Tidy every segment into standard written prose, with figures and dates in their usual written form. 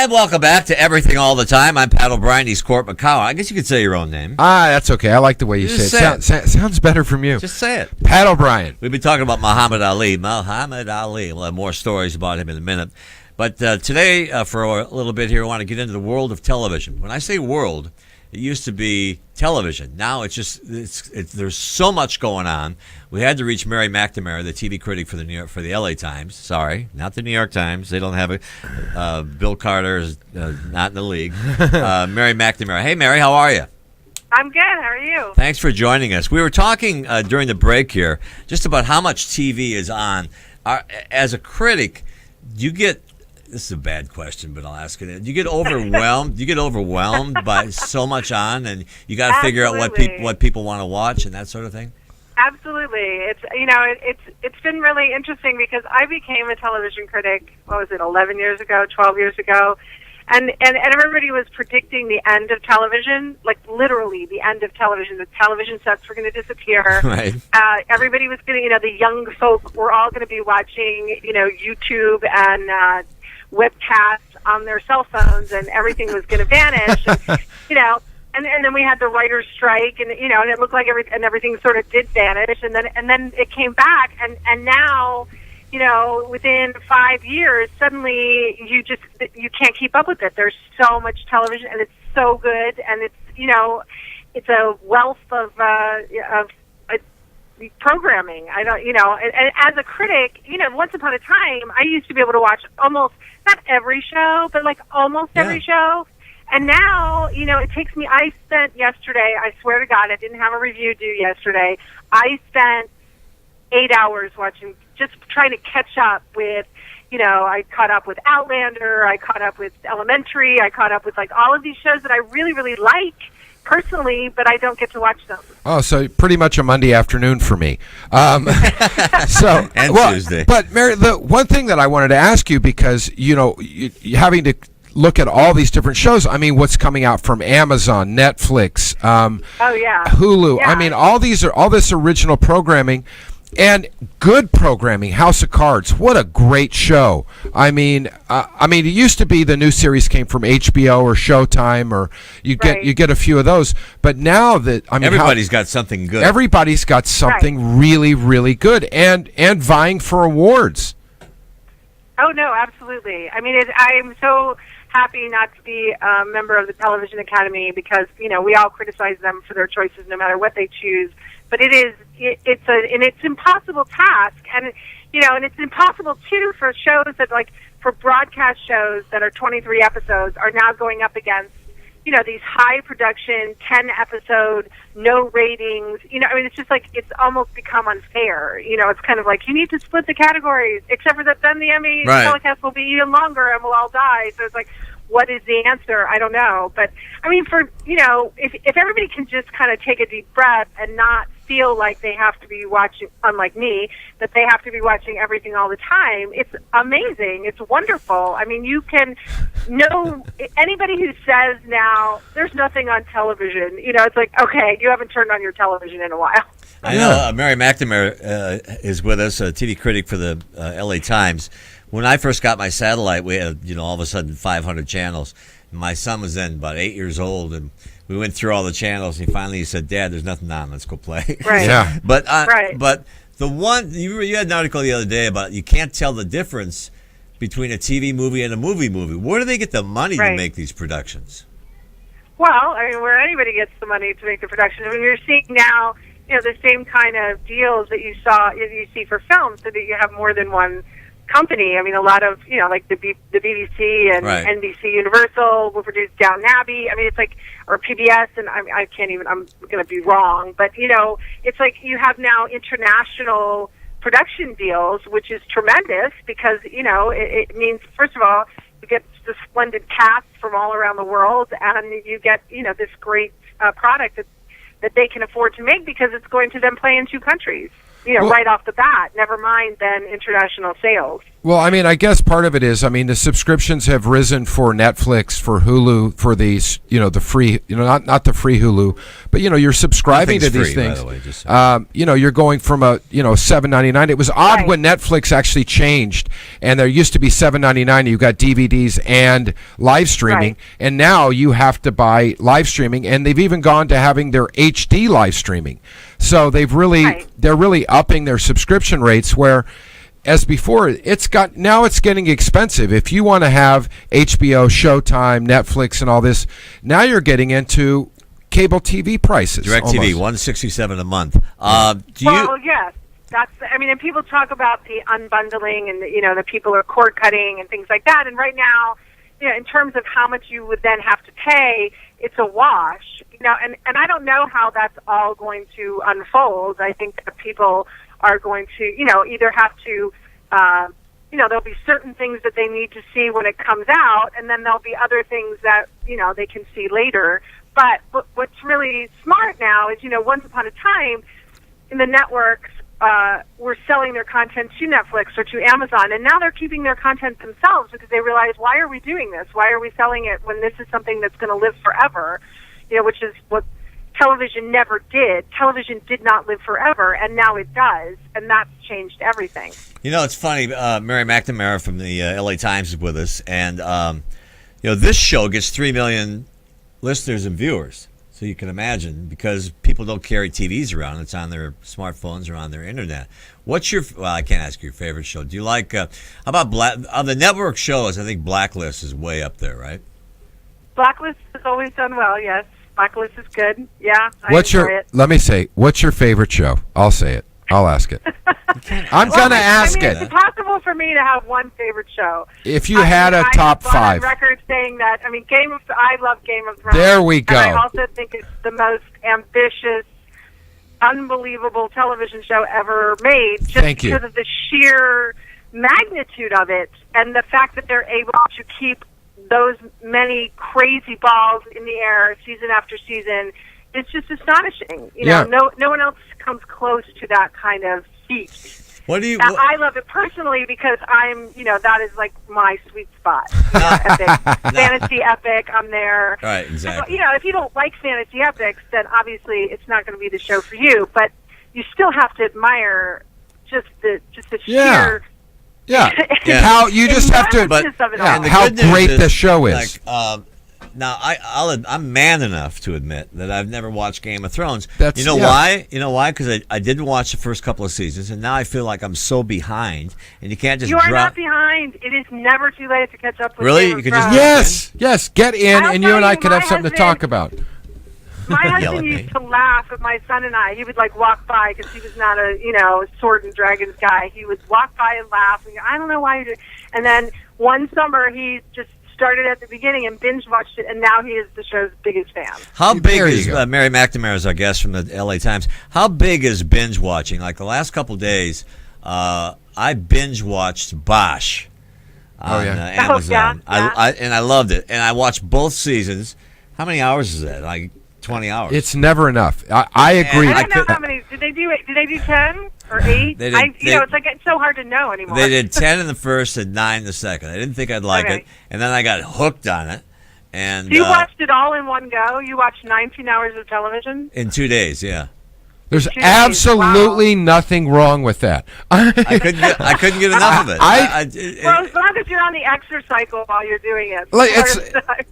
And welcome back to Everything All the Time. I'm Pat O'Brien. He's Court McCowan. I guess you could say your own name. That's okay. I like the way you say it. Sounds better from you. Just say it. Pat O'Brien. We've been talking about Muhammad Ali. Muhammad Ali. We'll have more stories about him in a minute. But today, for a little bit here, I want to get into the world of television. When I say world, it used to be television. Now there's so much going on. We had to reach Mary McNamara, the TV critic for the LA Times. Sorry, not the New York Times. They don't have a Bill Carter is not in the league. Mary McNamara. Hey, Mary, how are you? I'm good. How are you? Thanks for joining us. We were talking during the break here just about how much TV is on. As a critic, do you get? This is a bad question, but I'll ask it. Do you get overwhelmed? Do you get overwhelmed by so much on, and you got to figure out what people want to watch and that sort of thing? Absolutely. It's been really interesting because I became a television critic. What was it? 11 years ago, 12 years ago, and everybody was predicting the end of television, like literally the end of television. The television sets were going to disappear. Right. Everybody was going to, the young folk were all going to be watching, YouTube and webcasts on their cell phones, and everything was going to vanish. And, and then we had the writers' strike, and and it looked like everything sort of did vanish, and then it came back, and now, within 5 years, suddenly you can't keep up with it. There's so much television, and it's so good, and it's a wealth of programming. I don't, and as a critic, once upon a time, I used to be able to watch almost, not every show, but like almost every show. And now, it takes me, I spent yesterday, I swear to God, I didn't have a review due yesterday. I spent 8 hours watching, just trying to catch up with, I caught up with Outlander, I caught up with Elementary, I caught up with like all of these shows that I really, really like personally, but I don't get to watch them. Oh, so pretty much a Monday afternoon for me. Tuesday. But Mary, the one thing that I wanted to ask you, because you having to look at all these different shows. I mean, what's coming out from Amazon, Netflix, Hulu. Yeah. I mean, all this original programming. And good programming. House of Cards, what a great show! I mean, it used to be the new series came from HBO or Showtime, or you get a few of those. But now everybody's got something good. Everybody's got something really, really good, and vying for awards. Oh no, absolutely. I mean, I am so happy not to be a member of the Television Academy because we all criticize them for their choices, no matter what they choose. But it's an impossible task, and and it's impossible too for shows that for broadcast shows that are 23 episodes are now going up against these high production 10 episode, no ratings. It's just it's almost become unfair. It's kind of like you need to split the categories, except for that then the Emmy telecast will be even longer and we'll all die. So it's like, what is the answer? I don't know. But I mean, for if everybody can just kind of take a deep breath and not feel like they have to be watching, unlike me, that they have to be watching everything all the time, it's amazing. It's wonderful. I mean, you can know anybody who says now there's nothing on television. It's like, okay, you haven't turned on your television in a while. I know Mary McNamara is with us, a TV critic for the LA Times. When I first got my satellite, we had, all of a sudden 500 channels. My son was then about 8 years old, and we went through all the channels. And finally, he said, "Dad, there's nothing on. Let's go play." Right. Yeah. But the one you had an article the other day about you can't tell the difference between a TV movie and a movie. Where do they get the money to make these productions? Well, I mean, where anybody gets the money to make the production. I mean, you're seeing now, the same kind of deals that you see for film, so that you have more than one company. I mean, a lot of, like the BBC and NBC Universal will produce Downton Abbey. I mean, it's like, or PBS, and I can't even, I'm going to be wrong, but, it's like you have now international production deals, which is tremendous because, it means, first of all, you get the splendid cast from all around the world, and you get, this great product that they can afford to make because it's going to then play in two countries. Right off the bat, never mind then international sales. Well, I mean, I guess part of it is, I mean, the subscriptions have risen for Netflix, for Hulu, for these, the free, not the free Hulu, but you're subscribing to Nothing's these free, by things. the way, just You're going from a $7.99. It was odd Right. when Netflix actually changed, and there used to be $7.99. You got DVDs and live streaming, Right. and now you have to buy live streaming, and they've even gone to having their HD live streaming. So they're really upping their subscription rates where. As before, it's getting expensive. If you want to have HBO, Showtime, Netflix, and all this, now you're getting into cable TV prices. DirecTV, almost. $167 a month. Do you? Well, yes. And people talk about the unbundling and, the people are cord cutting and things like that. And right now, in terms of how much you would then have to pay, it's a wash. And I don't know how that's all going to unfold. I think that people are going to, either have to, there'll be certain things that they need to see when it comes out, and then there'll be other things that, they can see later. But what's really smart now is, once upon a time, in the networks were selling their content to Netflix or to Amazon, and now they're keeping their content themselves because they realize, why are we doing this? Why are we selling it when this is something that's going to live forever? Which is what television never did. Television did not live forever, and now it does, and that's changed everything. It's funny. Mary McNamara from the LA Times is with us, and this show gets 3 million listeners and viewers. So you can imagine, because people don't carry TVs around; it's on their smartphones or on their internet. What's your? Well, I can't ask your favorite show. Do you like? How about on the network shows? I think Blacklist is way up there, right? Blacklist has always done well. Yes, Blacklist is good. Yeah, I enjoy it. Let me say, what's your favorite show? I'll say it. I'll ask it. I'm gonna ask it. It's impossible for me to have one favorite show. If you had a top I five, on record saying that. I love Game of Thrones. There we go. And I also think it's the most ambitious, unbelievable television show ever made. Just Thank you. because of the sheer magnitude of it and the fact that they're able to keep those many crazy balls in the air season after season. It's just astonishing. No one else comes close to that kind of feat. What do you? And I love it personally because I'm, that is like my sweet spot. Epic, fantasy epic. I'm there. Right, exactly. If you don't like fantasy epics, then obviously it's not going to be the show for you. But you still have to admire just the sheer. Yeah. How you just have to. But how great the show is. Now, I'm man enough to admit that I've never watched Game of Thrones. Why? You know why? Because I didn't watch the first couple of seasons, and now I feel like I'm so behind, and you can't just You are drop. not behind. It is never too late to catch up with Really? Game of You can Thrones. just Yes, get in, I'll and you tell and I you, could my have something to husband- talk about. My Yell at husband me. used to laugh at my son and I. He would walk by because he was not a sword and dragons guy. He would walk by and laugh. And go, I don't know why you do. And then one summer he just started at the beginning and binge watched it, and now he is the show's biggest fan. How big There you is go. Mary McNamara is our guest from the LA Times? How big is binge watching? Like the last couple days, I binge watched Bosch on Amazon. yeah. I loved it, and I watched both seasons. How many hours is that? Like 20 hours. It's never enough. I agree. I don't know how many. Did they do 10 or 8? They did- it's so hard to know anymore. They did 10 in the first and 9 in the second. I didn't think I'd like Okay. it, and then I got hooked on it. And So you watched it all in one go? You watched 19 hours of television? in 2 days, yeah. There's 2 days, absolutely nothing wrong with that. I couldn't get enough of it. Well, as long as you're on the exercise cycle while you're doing it. Like,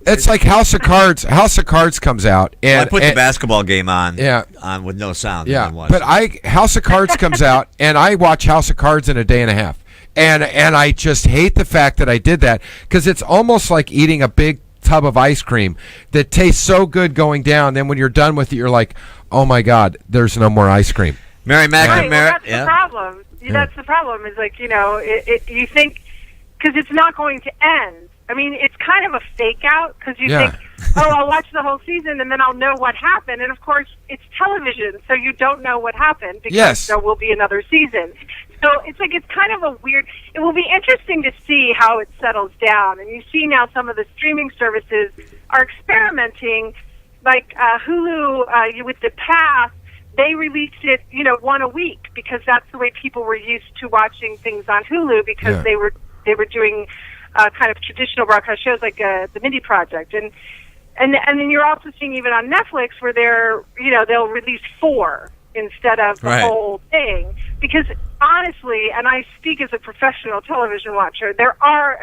it's like House of Cards. House of Cards comes out, and I put the basketball game on, Yeah. on with no sound. Yeah, and watch but it. House of Cards comes out, and I watch House of Cards in a day and a half, and I just hate the fact that I did that because it's almost like eating a big tub of ice cream that tastes so good going down. Then when you're done with it, you're like, oh my God, there's no more ice cream. Mary Right, McNamara. well, that's Yeah. the problem. That's the problem. Is like you think because it's not going to end. I mean, it's kind of a fake out because you Yeah. think, oh, I'll watch the whole season and then I'll know what happened. And of course, it's television, so you don't know what happened because Yes. there will be another season. So it's kind of a weird. It will be interesting to see how it settles down. And you see now some of the streaming services are experimenting, like Hulu with The Path. They released it, one a week because that's the way people were used to watching things on Hulu because Yeah. they were they were doing kind of traditional broadcast shows like the Mindy Project, and then you're also seeing even on Netflix where they'll release 4 instead of the Right. whole thing. Because honestly, and I speak as a professional television watcher, there are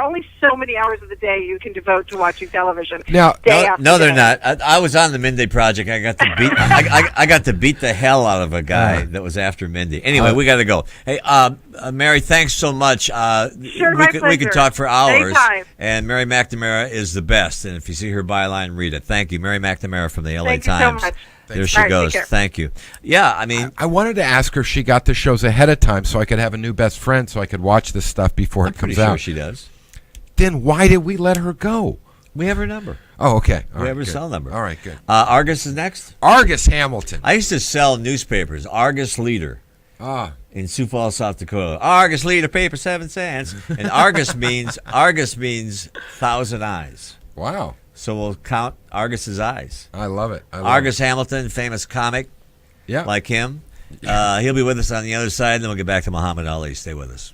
only so many hours of the day you can devote to watching television. Now- day No, after no, they're day. not. I was on the Mindy Project. I got to beat. I got to beat the hell out of a guy that was after Mindy. Anyway, we got to go. Hey, Mary, thanks so much. Sure, we my could pleasure. talk for hours. Anytime. And Mary McNamara is the best. And if you see her byline, read it. Thank you, Mary McNamara from the LA Thank you so Times. much. There she All right, goes. take care. Thank you. Yeah, I mean, I wanted to ask her if she got the shows ahead of time so I could have a new best friend so I could watch this stuff before I'm it pretty comes sure out. she does. Then why did we let her go? We have her number. Oh, okay. All We right, have her good. cell number. All right, good. Argus is next. Argus Hamilton. I used to sell newspapers. Argus Leader. Ah, In Sioux Falls, South Dakota. Argus Leader, paper 7 cents. And Argus means 1,000 eyes. wow. So we'll count Argus's eyes. I love it. I love Argus Hamilton, famous comic it. Yeah. like him. He'll be with us on the other side, and then we'll get back to Muhammad Ali. Stay with us.